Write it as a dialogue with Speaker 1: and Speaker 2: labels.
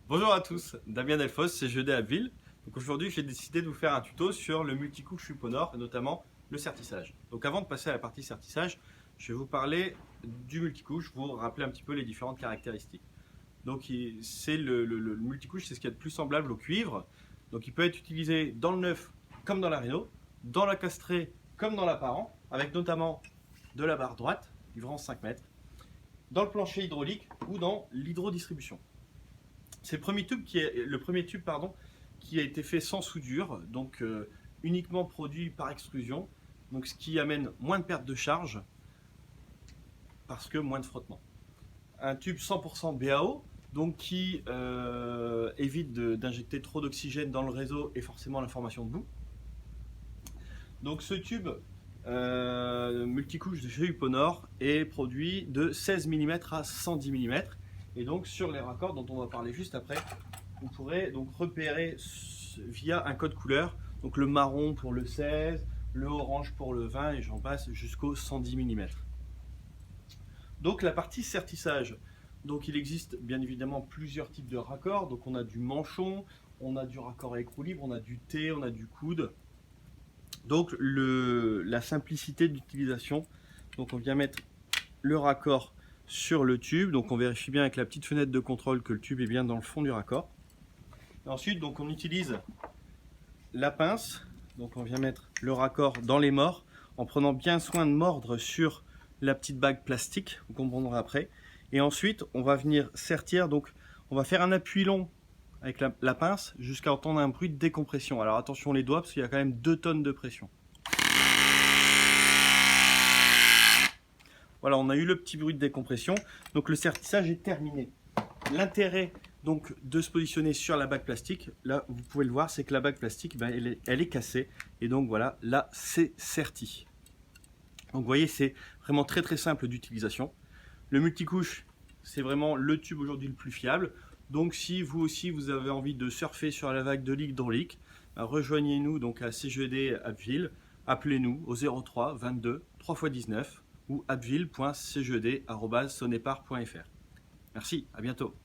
Speaker 1: Bonjour à tous, Damien Delfos, CGED Abbeville. Donc aujourd'hui, j'ai décidé de vous faire un tuto sur le multicouche Uponor et notamment le sertissage. Donc avant de passer à la partie sertissage, je vais vous parler du multicouche, vous rappeler un petit peu les différentes caractéristiques. Donc le multicouche, c'est ce qu'il y a de plus semblable au cuivre. Donc il peut être utilisé dans le neuf comme dans la réno, dans la castrée comme dans l'apparent, avec notamment de la barre droite, livrant 5 mètres, dans le plancher hydraulique ou dans l'hydrodistribution. C'est le premier tube qui a été fait sans soudure, donc uniquement produit par extrusion, donc ce qui amène moins de perte de charge parce que moins de frottement. Un tube 100% BAO, donc qui évite d'injecter trop d'oxygène dans le réseau et forcément la formation de boue. Donc ce tube multicouche de chez Uponor est produit de 16 mm à 110 mm. Et donc sur les raccords dont on va parler juste après, vous pourrez donc repérer via un code couleur, donc le marron pour le 16, le orange pour le 20 et j'en passe jusqu'au 110 mm. Donc la partie sertissage, donc il existe bien évidemment plusieurs types de raccords, donc on a du manchon, on a du raccord à écrou libre, on a du T, on a du coude. Donc la simplicité d'utilisation, donc on vient mettre le raccord sur le tube, donc on vérifie bien avec la petite fenêtre de contrôle que le tube est bien dans le fond du raccord. Et ensuite donc on utilise la pince, donc on vient mettre le raccord dans les morts en prenant bien soin de mordre sur la petite bague plastique, vous comprendrez après. Et ensuite on va venir sertir, donc on va faire un appui long avec la pince jusqu'à entendre un bruit de décompression. Alors attention les doigts parce qu'il y a quand même 2 tonnes de pression. Voilà, on a eu le petit bruit de décompression, donc le sertissage est terminé. L'intérêt donc de se positionner sur la bague plastique, là vous pouvez le voir, c'est que la bague plastique, elle est cassée, et donc voilà, là c'est serti. Donc vous voyez, c'est vraiment très simple d'utilisation. Le multicouche, c'est vraiment le tube aujourd'hui le plus fiable. Donc si vous aussi vous avez envie de surfer sur la vague de l'hydraulique, rejoignez-nous donc à CGED Abbeville, appelez-nous au 03 22 3 x 19 ou abbeville.cged@sonepar.fr. Merci, à bientôt.